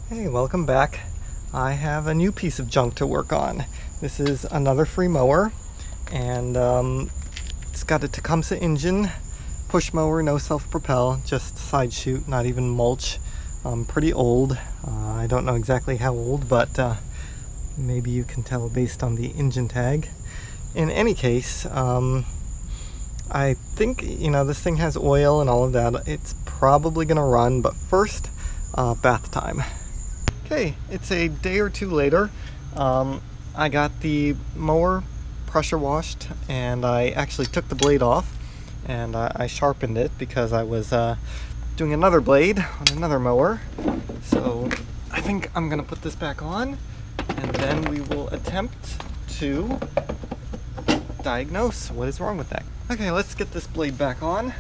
Hey, welcome back. I have a new piece of junk to work on. This is another free mower, and it's got a Tecumseh engine, push mower, no self-propel, just side shoot, not even mulch. Pretty old. I don't know exactly how old, but maybe you can tell based on the engine tag. In any case, I think, this thing has oil and all of that. It's probably gonna run, but first, bath time. Okay, it's a day or two later. I got the mower pressure washed, and I actually took the blade off and I sharpened it because I was doing another blade on another mower. So I think I'm gonna put this back on, and then we will attempt to diagnose what is wrong with that. Okay, let's get this blade back on.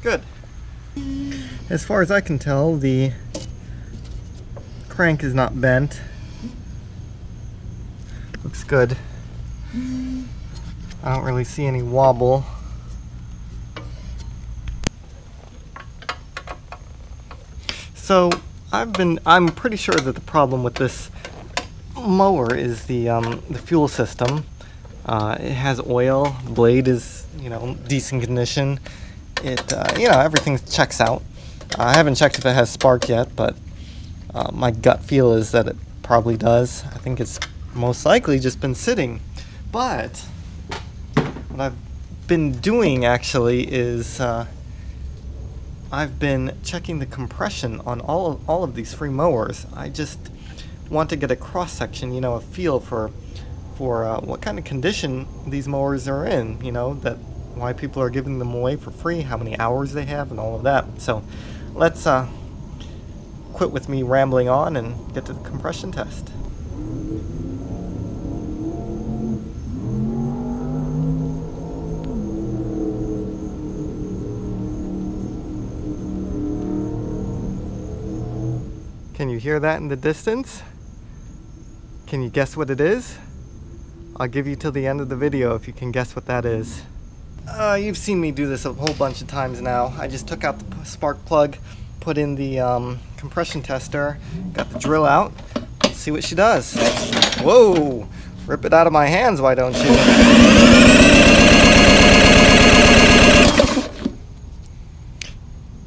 Good. As far as I can tell, the crank is not bent. Looks good. I don't really see any wobble. So I'm pretty sure that the problem with this mower is the fuel system. It has oil. The blade is, decent condition. It, everything checks out. I haven't checked if it has spark yet, but my gut feel is that it probably does. I think it's most likely just been sitting. But what I've been doing actually is I've been checking the compression on all of these free mowers. I just want to get a cross section, a feel for what kind of condition these mowers are in. That why people are giving them away for free, how many hours they have, and all of that. So let's quit with me rambling on and get to the compression test. Can you hear that in the distance? Can you guess what it is? I'll give you till the end of the video if you can guess what that is. You've seen me do this a whole bunch of times now. I just took out the spark plug, put in the compression tester, got the drill out. Let's see what she does. Whoa! Rip it out of my hands, why don't you?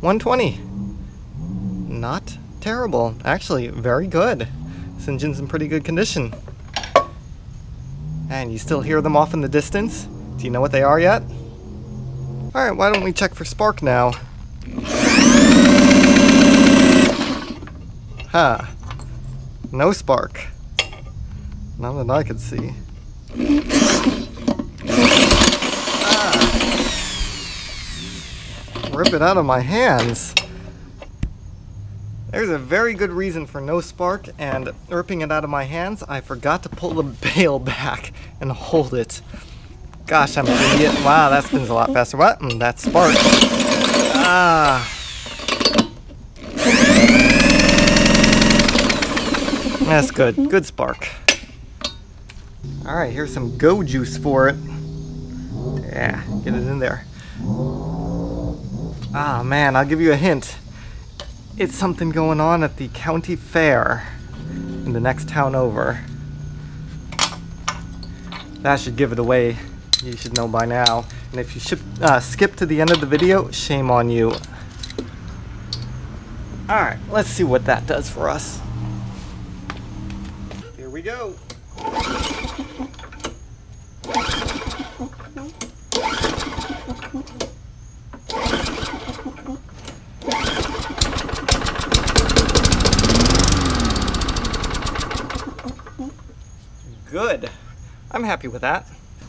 120. Not terrible. Actually, very good. This engine's in pretty good condition. And you still hear them off in the distance? Do you know what they are yet? Alright, why don't we check for spark now? Ha! No spark. Not that I could see. Rip it out of my hands. There's a very good reason for no spark, and ripping it out of my hands, I forgot to pull the bail back and hold it. Gosh, I'm an idiot. Wow, that spins a lot faster. What? That's spark. That's good. Good spark. Alright, here's some go juice for it. Yeah, get it in there. Ah, man, I'll give you a hint. It's something going on at the county fair in the next town over. That should give it away. You should know by now. And if you skip to the end of the video, shame on you. Alright, let's see what that does for us. Here we go. Good. I'm happy with that.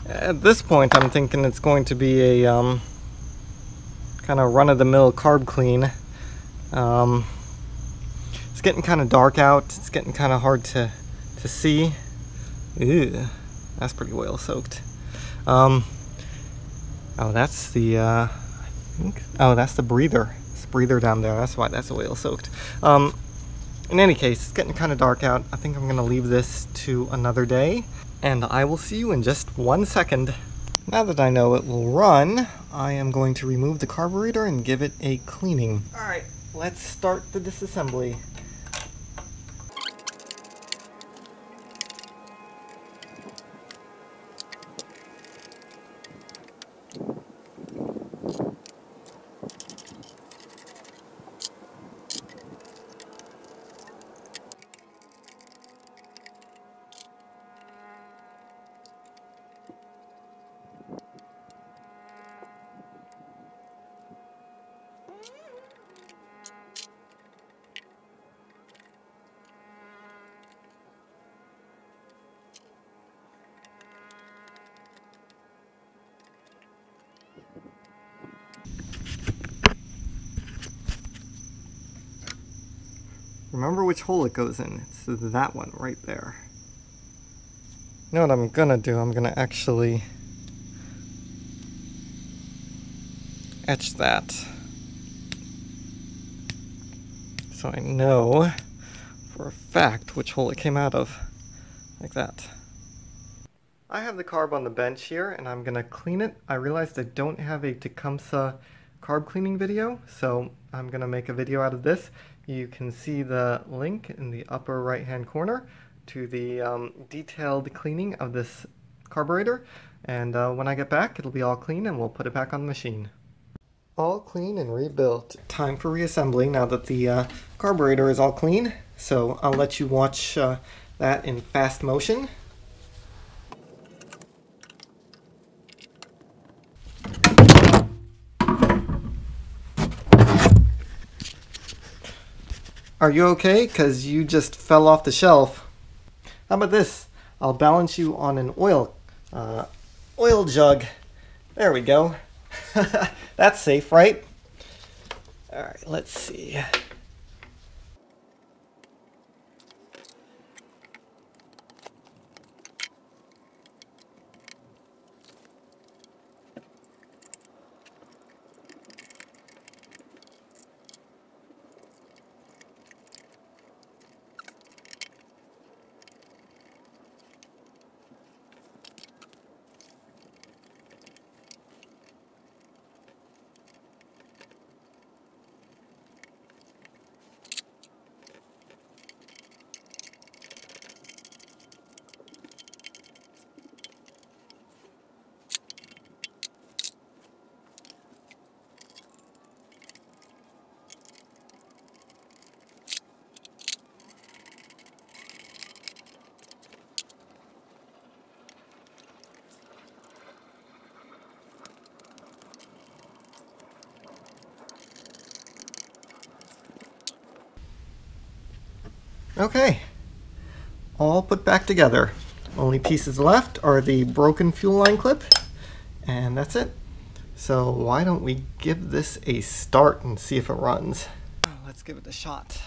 At this point, I'm thinking it's going to be a kind of run-of-the-mill carb clean. It's getting kind of dark out. It's getting kind of hard to see. Ew, that's pretty oil soaked. Oh, that's the I think. Oh, that's the breather. It's the breather down there. That's why that's oil soaked. In any case, it's getting kind of dark out. I think I'm going to leave this to another day, and I will see you in just 1 second. Now that I know it will run, I am going to remove the carburetor and give it a cleaning. Alright, let's start the disassembly. Remember which hole it goes in. It's that one right there. You know what I'm gonna do? I'm gonna actually etch that, so I know for a fact which hole it came out of, like that. I have the carb on the bench here and I'm gonna clean it. I realized I don't have a Tecumseh carb cleaning video, so I'm gonna make a video out of this. You can see the link in the upper right hand corner to the detailed cleaning of this carburetor, and when I get back it'll be all clean and we'll put it back on the machine. All clean and rebuilt. Time for reassembly now that the carburetor is all clean, so I'll let you watch that in fast motion. Are you okay? 'Cause you just fell off the shelf. How about this? I'll balance you on an oil jug. There we go. That's safe, right? Alright, let's see. Okay, all put back together. Only pieces left are the broken fuel line clip, and that's it. So why don't we give this a start and see if it runs? Let's give it a shot.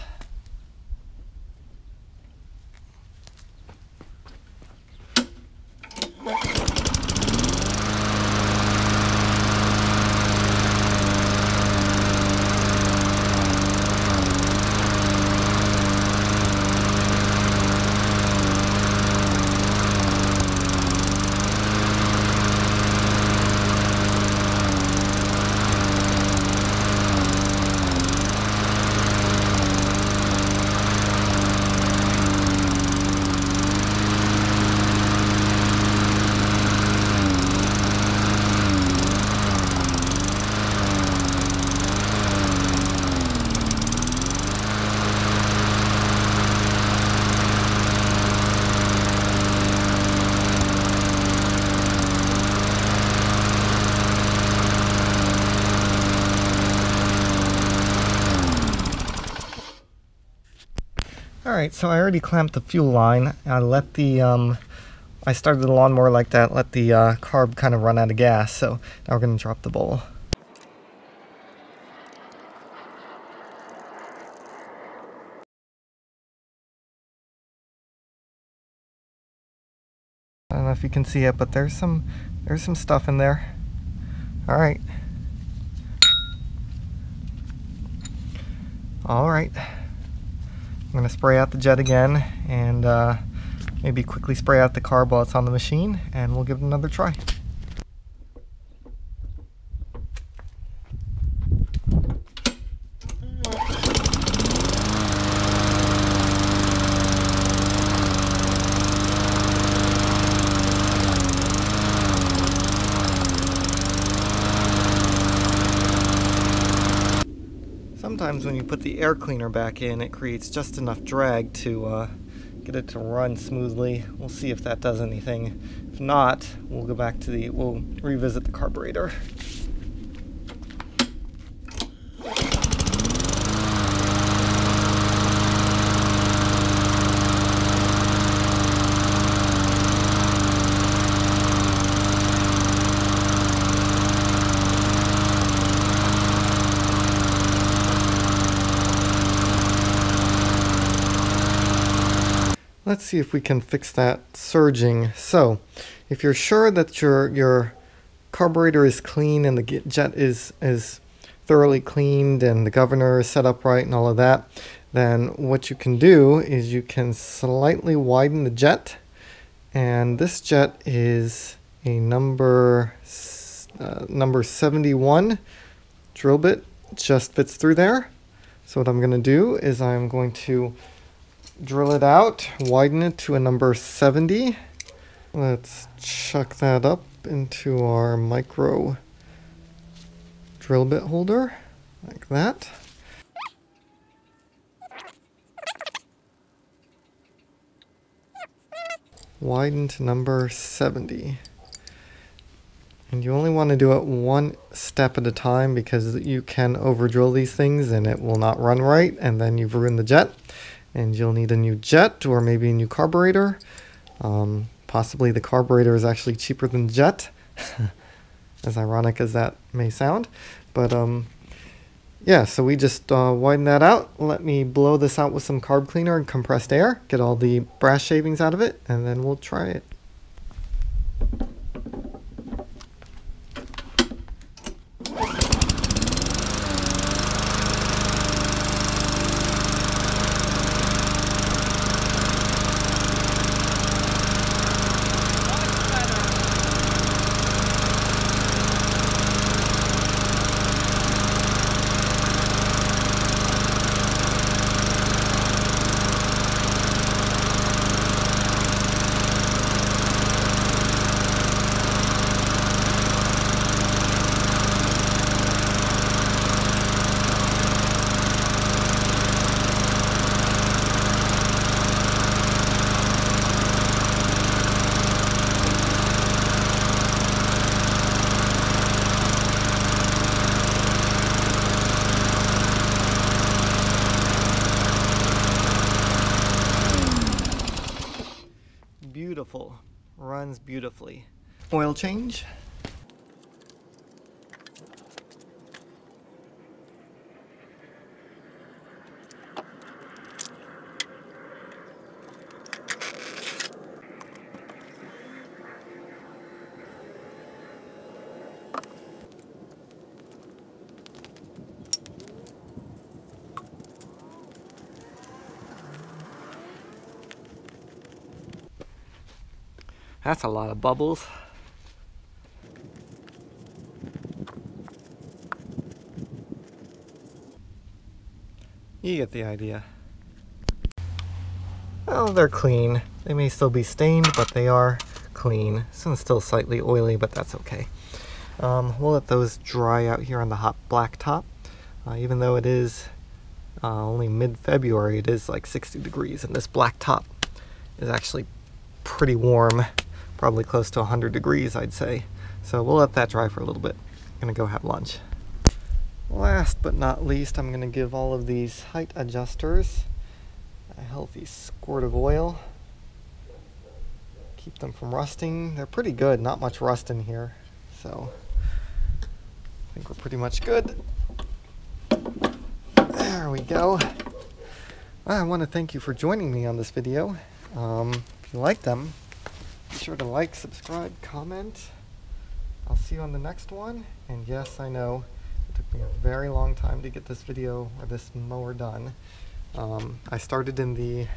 Alright, so I already clamped the fuel line. I let the, I started the lawnmower like that, let the carb kind of run out of gas, so now we're going to drop the bowl. I don't know if you can see it, but there's some stuff in there. Alright. Alright. I'm going to spray out the jet again and maybe quickly spray out the carb while it's on the machine, and we'll give it another try. Sometimes when you put the air cleaner back in, it creates just enough drag to get it to run smoothly. We'll see if that does anything. If not, we'll go back to we'll revisit the carburetor. Let's see if we can fix that surging. So, if you're sure that your carburetor is clean and the jet is thoroughly cleaned and the governor is set up right and all of that, then what you can do is you can slightly widen the jet. And this jet is a number 71 drill bit. Just fits through there. So what I'm going to do is I'm going to drill it out, widen it to a number 70. Let's chuck that up into our micro drill bit holder, like that. Widen to number 70. And you only want to do it one step at a time because you can over drill these things and it will not run right, and then you've ruined the jet. And you'll need a new jet or maybe a new carburetor. Possibly the carburetor is actually cheaper than the jet, as ironic as that may sound. But yeah, so we just widen that out. Let me blow this out with some carb cleaner and compressed air, get all the brass shavings out of it, and then we'll try it. Beautiful. Runs beautifully. Oil change. That's a lot of bubbles. You get the idea. Well, they're clean. They may still be stained, but they are clean. This one's still slightly oily, but that's okay. We'll let those dry out here on the hot black top. Even though it is only mid-February, it is like 60 degrees, and this black top is actually pretty warm. Probably close to 100 degrees, I'd say. So we'll let that dry for a little bit. I'm gonna go have lunch. Last but not least, I'm gonna give all of these height adjusters a healthy squirt of oil. Keep them from rusting. They're pretty good, not much rust in here. So I think we're pretty much good. There we go. Well, I want to thank you for joining me on this video. If you like them, be sure to like, subscribe, comment. I'll see you on the next one. And yes, I know it took me a very long time to get this video or this mower done. I started in the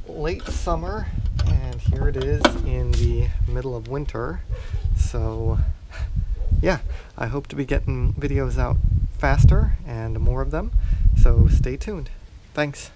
late summer, and here it is in the middle of winter. So yeah, I hope to be getting videos out faster and more of them, so stay tuned. Thanks.